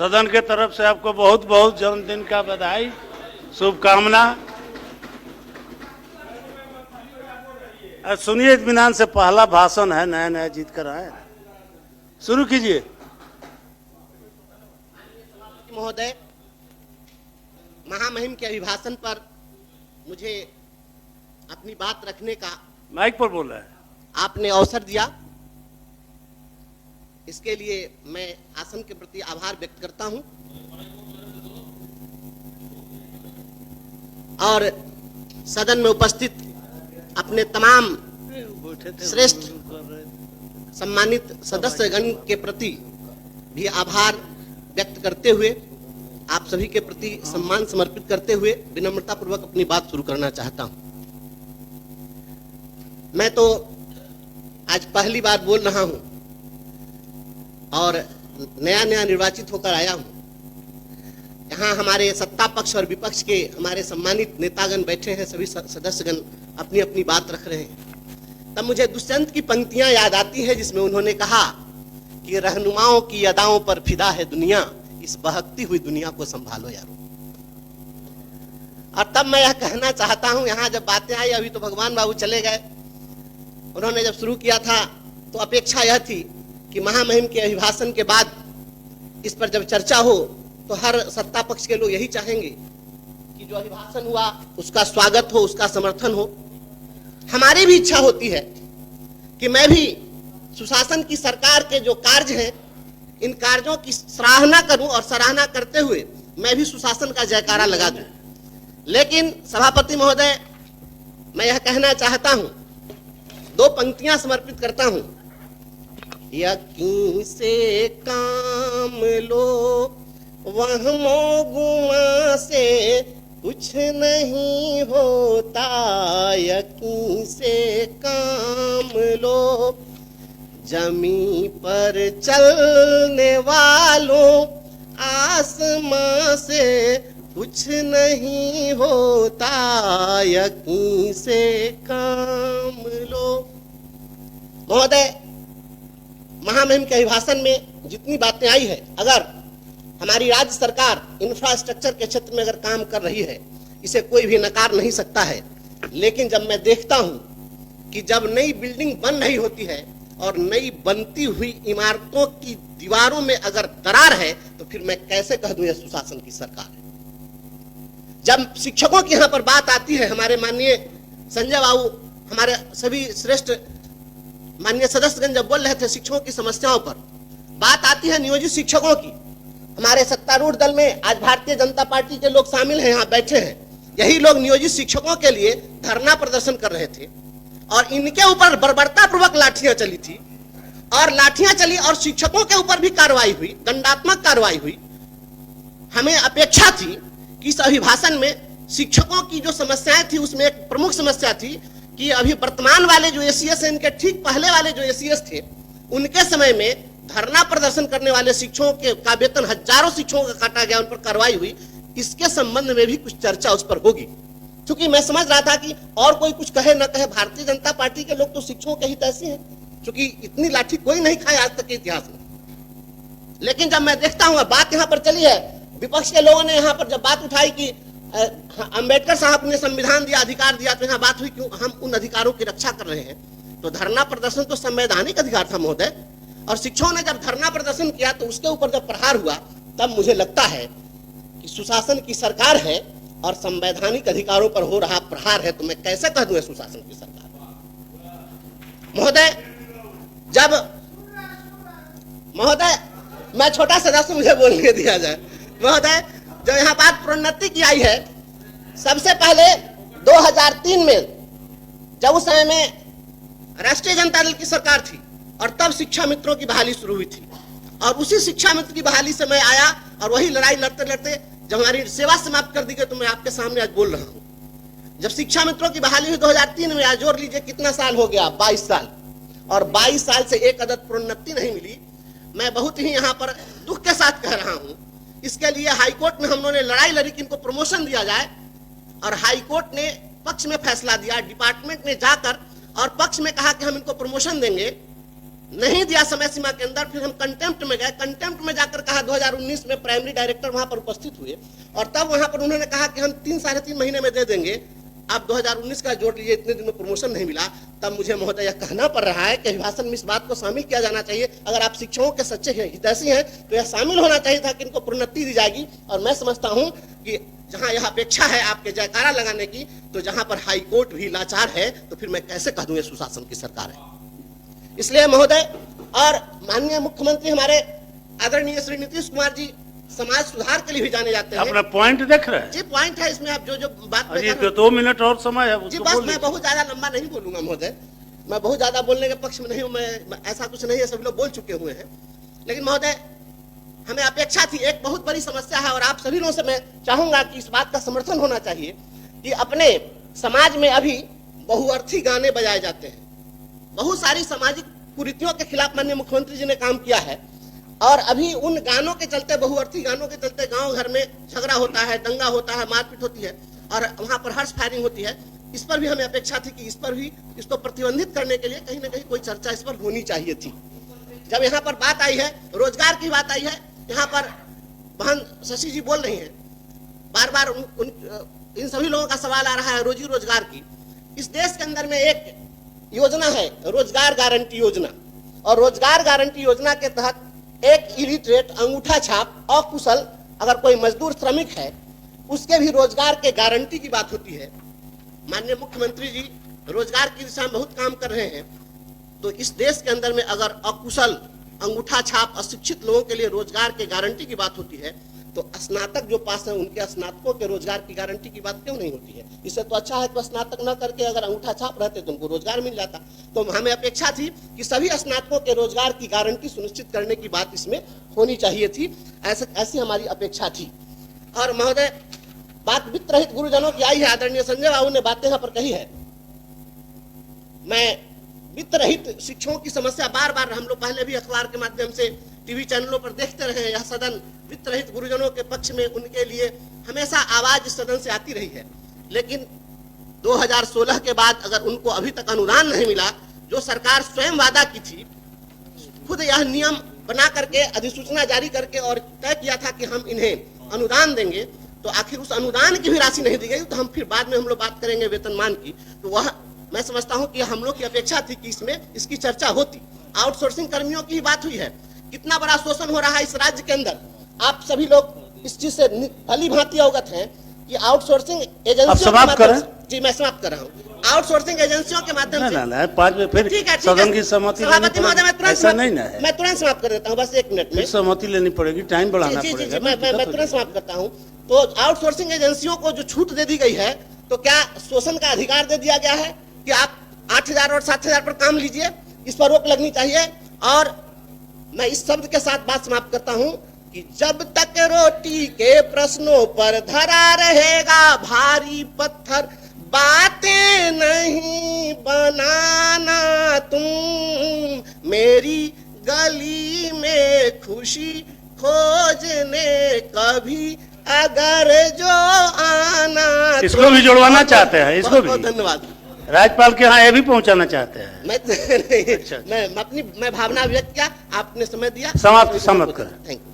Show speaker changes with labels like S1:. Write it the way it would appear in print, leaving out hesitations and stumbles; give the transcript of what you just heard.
S1: सदन के तरफ से आपको बहुत बहुत जन्मदिन का बधाई, शुभकामना। सुनिए इत्मीनान से, पहला भाषण है, नया नया जीत कर आए। शुरू कीजिए।
S2: महोदय, महामहिम के अभिभाषण पर मुझे अपनी बात रखने का
S1: माइक पर बोल रहा है,
S2: आपने अवसर दिया, इसके लिए मैं आसन के प्रति आभार व्यक्त करता हूं और सदन में उपस्थित अपने तमाम श्रेष्ठ सम्मानित सदस्यगण के प्रति भी आभार व्यक्त करते हुए आप सभी के प्रति सम्मान समर्पित करते हुए विनम्रता पूर्वक अपनी बात शुरू करना चाहता हूं। मैं तो आज पहली बार बोल रहा हूं और नया नया निर्वाचित होकर आया हूं। यहाँ हमारे सत्ता पक्ष और विपक्ष के हमारे सम्मानित नेतागण बैठे हैं, सभी सदस्यगण अपनी अपनी बात रख रहे हैं। तब मुझे दुष्यंत की पंक्तियां याद आती है जिसमें उन्होंने कहा कि रहनुमाओं की अदाओं पर फिदा है दुनिया, इस बहकती हुई दुनिया को संभालो यारो। और तब मैं यह कहना चाहता हूं, यहाँ जब बातें आई, अभी तो भगवान बाबू चले गए, उन्होंने जब शुरू किया था तो अपेक्षा यह थी कि महामहिम के अभिभाषण के बाद इस पर जब चर्चा हो तो हर सत्ता पक्ष के लोग यही चाहेंगे कि जो अभिभाषण हुआ उसका स्वागत हो, उसका समर्थन हो। हमारी भी इच्छा होती है कि मैं भी सुशासन की सरकार के जो कार्य हैं, इन कार्यों की सराहना करूं और सराहना करते हुए मैं भी सुशासन का जयकारा लगा दूं। लेकिन सभापति महोदय, मैं यह कहना चाहता हूं, दो पंक्तियां समर्पित करता हूं। यकीन से काम लो, वहमो गुमा से कुछ नहीं होता। यकीन से काम लो, जमी पर चलने वालों, आसमां से कुछ नहीं होता। यकीन से काम लो। महोदय, महामहिम के अभिभाषण में जितनी बातें आई है, अगर हमारी राज्य सरकार इंफ्रास्ट्रक्चर के क्षेत्र में अगर काम कर रही है, इसे कोई भी नकार नहीं सकता है। लेकिन जब मैं देखता हूं कि जब नई बिल्डिंग बन रही होती है और नई बनती हुई इमारतों की दीवारों में अगर दरार है, तो फिर मैं कैसे कह दूं यह सुशासन की सरकार है। जब शिक्षकों की यहां पर बात आती है, हमारे माननीय संजय बाबू, हमारे सभी श्रेष्ठ माननीय सदस्यगण जब बोल रहे थे शिक्षकों की समस्याओं पर, बात आती है नियोजित शिक्षकों की। हमारे सत्तारूढ़ दल में आज भारतीय जनता पार्टी के लोग शामिल हैं, यहाँ बैठे हैं। यही लोग नियोजित शिक्षकों के लिए धरना प्रदर्शन कर रहे थे और इनके ऊपर बर्बरता पूर्वक लाठियां चली थी और लाठियां चली और शिक्षकों के ऊपर भी कार्रवाई हुई, दंडात्मक कार्रवाई हुई। हमें अपेक्षा थी कि इस अभिभाषण में शिक्षकों की जो समस्याएं थी उसमें एक प्रमुख समस्या थी कि अभी वर्तमान वाले जो एसीएस हैं, इनके ठीक पहले वाले जो एसीएस थे, उनके समय में धरना प्रदर्शन करने वाले शिक्षकों के का वेतन हजारों शिक्षकों का काटा गया, उन पर कार्रवाई हुई। इसके संबंध में भी कुछ चर्चा उस पर होगी, क्योंकि मैं समझ रहा था कि और कोई कुछ कहे न कहे, भारतीय जनता पार्टी के लोग तो शिक्षकों के हित ऐसे हैं, क्योंकि इतनी लाठी कोई नहीं खाया आज तक के इतिहास में। लेकिन जब मैं देखता हूं बात यहाँ पर चली है, विपक्ष के लोगों ने यहाँ पर जब बात उठाई कि अंबेडकर साहब ने संविधान दिया, अधिकार दिया, तो यहाँ बात हुई क्यों हम उन अधिकारों की रक्षा कर रहे हैं। तो धरना प्रदर्शन तो संवैधानिक अधिकार था महोदय, और शिक्षकों ने जब धरना प्रदर्शन किया तो उसके ऊपर जब प्रहार हुआ, तब मुझे लगता है कि सुशासन की सरकार है और संवैधानिक अधिकारों पर हो रहा प्रहार है, तो मैं कैसे कह दूं सुशासन की सरकार। महोदय मैं छोटा सदस्य, मुझे बोलने दिया जाए। महोदय, जब यहाँ बात प्रोन्नति की आई है, सबसे पहले 2003 में जब उस समय में राष्ट्रीय जनता दल की सरकार थी और तब शिक्षा मित्रों की बहाली शुरू हुई थी, और उसी शिक्षा मित्र की बहाली से मैं आया और वही लड़ाई लड़ते लड़ते जब हमारी सेवा समाप्त कर दी गई, तो मैं आपके सामने आज बोल रहा हूं। जब शिक्षा मित्रों की बहाली हुई 2003 में, आज जोड़ लीजिए कितना साल हो गया, 22 साल, और 22 साल से एक अदद प्रोन्नति नहीं मिली। मैं बहुत ही यहाँ पर दुख के साथ कह रहा हूं। इसके लिए हाईकोर्ट में हम लोगों ने लड़ाई लड़ी कि इनको प्रमोशन दिया जाए, और हाईकोर्ट ने पक्ष में फैसला दिया। डिपार्टमेंट ने जाकर और पक्ष में कहा कि हम इनको प्रमोशन देंगे, नहीं दिया समय सीमा के अंदर, फिर हम कंटेम्प्ट में गए। कंटेम्प्ट में जाकर कहा 2019 में प्राइमरी डायरेक्टर वहां पर उपस्थित हुए और तब वहां पर उन्होंने कहा कि हम 3-3.5 महीने में दे देंगे। आप 2019 का जोड़ लीजिए, इतने दिन में प्रमोशन नहीं मिला। तब मुझे महोदय यह कहना पड़ रहा है कि अभिभाषण में इस बात को शामिल किया जाना चाहिए। अगर आप शिक्षकों के सच्चे हितैषी हैं तो यह शामिल होना चाहिए था कि इनको प्रोन्नति दी जाएगी। और मैं समझता हूं कि जहां यह अपेक्षा है आपके जयकारा लगाने की, तो जहां पर हाई कोर्ट भी लाचार है, तो फिर मैं कैसे कह दूं ये सुशासन की सरकार है। इसलिए महोदय और माननीय मुख्यमंत्री हमारे आदरणीय श्री नीतीश कुमार जी समाज सुधार के लिए भी जाने जाते हैं।
S1: अपना पॉइंट देख रहे हैं
S2: जी पॉइंट है इसमें, आप जो बात में
S1: अजी, तो 2 मिनट और समय है,
S2: जी
S1: उसको
S2: बस
S1: बोल
S2: मैं
S1: लीजिए।
S2: बहुत ज्यादा लंबा नहीं बोलूंगा महोदय, मैं बहुत ज्यादा बोलने के पक्ष में नहीं हूं। मैं ऐसा कुछ नहीं है, सभी लोग बोल चुके हुए हैं। लेकिन महोदय हमें अपेक्षा थी, एक बहुत बड़ी समस्या है और आप सभी लोगों से मैं चाहूंगा कि इस बात का समर्थन होना चाहिए कि अपने समाज में अभी बहुअर्थी गाने बजाए जाते हैं। बहुत सारी सामाजिक कुरीतियों के खिलाफ माननीय मुख्यमंत्री जी ने काम किया है और अभी उन गानों के चलते, बहुअर्थी गानों के चलते गांव घर में झगड़ा होता है, दंगा होता है, मारपीट होती है और वहां पर हर्ष फायरिंग होती है। इस पर भी हमें अपेक्षा थी कि इस पर भी, इसको प्रतिबंधित करने के लिए कहीं ना कहीं कोई चर्चा इस पर होनी चाहिए थी। जब यहाँ पर बात आई है, रोजगार की बात आई है, यहाँ पर बहन शशि जी बोल रही हैं, बार बार इन सभी लोगों का सवाल आ रहा है रोजी रोजगार की। इस देश के अंदर में एक योजना है रोजगार गारंटी योजना, और रोजगार गारंटी योजना के तहत एक इलिटरेट, अंगूठा छाप, अकुशल अगर कोई मजदूर श्रमिक है, उसके भी रोजगार के गारंटी की बात होती है। माननीय मुख्यमंत्री जी रोजगार की दिशा में बहुत काम कर रहे हैं, तो इस देश के अंदर में अगर अकुशल, अंगूठा छाप, अशिक्षित लोगों के लिए रोजगार के गारंटी की बात होती है, तो स्नातक जो पास है उनके स्नातकों के रोजगार की गारंटी की बात क्यों नहीं होती है? इससे तो अच्छा है कि स्नातक न करके अगर अंगूठा छाप रहते तो उनको रोजगार मिल जाता। तो हमें अपेक्षा थी कि सभी स्नातकों के रोजगार की गारंटी सुनिश्चित करने की बात इसमें होनी चाहिए थी, ऐसी हमारी अपेक्षा थी। और महोदय बात वित्त रहित गुरुजनों की आई है, आदरणीय संजय बाबू ने बातें यहाँ पर कही है। मैं वित्त रहित शिक्षकों की समस्या बार बार हम लोग पहले भी अखबार के माध्यम से, टीवी चैनलों पर देखते रहे हैं। यह सदन वित्त रहित गुरुजनों के पक्ष में, उनके लिए हमेशा आवाज इस सदन से आती रही है। लेकिन 2016 के बाद अगर उनको अभी तक अनुदान नहीं मिला, जो सरकार स्वयं वादा की थी, खुद यह नियम बना करके, अधिसूचना जारी करके और तय किया था कि हम इन्हें अनुदान देंगे, तो आखिर उस अनुदान की भी राशि नहीं दी गई। तो हम फिर बाद में हम लोग बात करेंगे वेतनमान की, तो वह मैं समझता हूं कि हम लोग की अपेक्षा थी कि इसमें इसकी चर्चा होती। आउटसोर्सिंग कर्मियों की बात हुई है, कितना बड़ा शोषण हो रहा है इस राज्य के अंदर। आप सभी लोग इस चीज से भली भांति अवगत हैं कि आउटसोर्सिंग एजेंसियों के माध्यम से, जी मैं समाप्त कर रहा हूँ, आउटसोर्सिंग एजेंसियों के माध्यम से,
S1: ना 5 में फिर
S2: ठीक है,
S1: सदन की सहमति
S2: सभापति महोदय मैं तुरंत
S1: समाप्त
S2: कर देता हूँ, बस 1 मिनट में
S1: सहमति लेनी पड़ेगी, टाइम बढ़ाना
S2: जी
S1: पड़ेगा।
S2: मैं तुरंत समाप्त करता हूँ। तो आउटसोर्सिंग एजेंसियों को जो छूट दे दी गई है, तो क्या शोषण का अधिकार दे दिया गया है कि आप 8,000 और 7,000 पर काम लीजिए? इस पर रोक लगनी चाहिए। और मैं इस शब्द के साथ बात समाप्त करता हूं कि जब तक रोटी के प्रश्नों पर धरा रहेगा भारी पत्थर, बातें नहीं बनाना तुम मेरी गली में खुशी खोजने कभी अगर जो आना।
S1: इसको भी जुड़वाना चाहते हैं, इसको भी
S2: धन्यवाद।
S1: राज्यपाल के यहाँ ये भी पहुंचाना चाहते हैं।
S2: मैं भावना व्यक्त किया, आपने समय दिया,
S1: समाप्त करें।
S2: Thank you.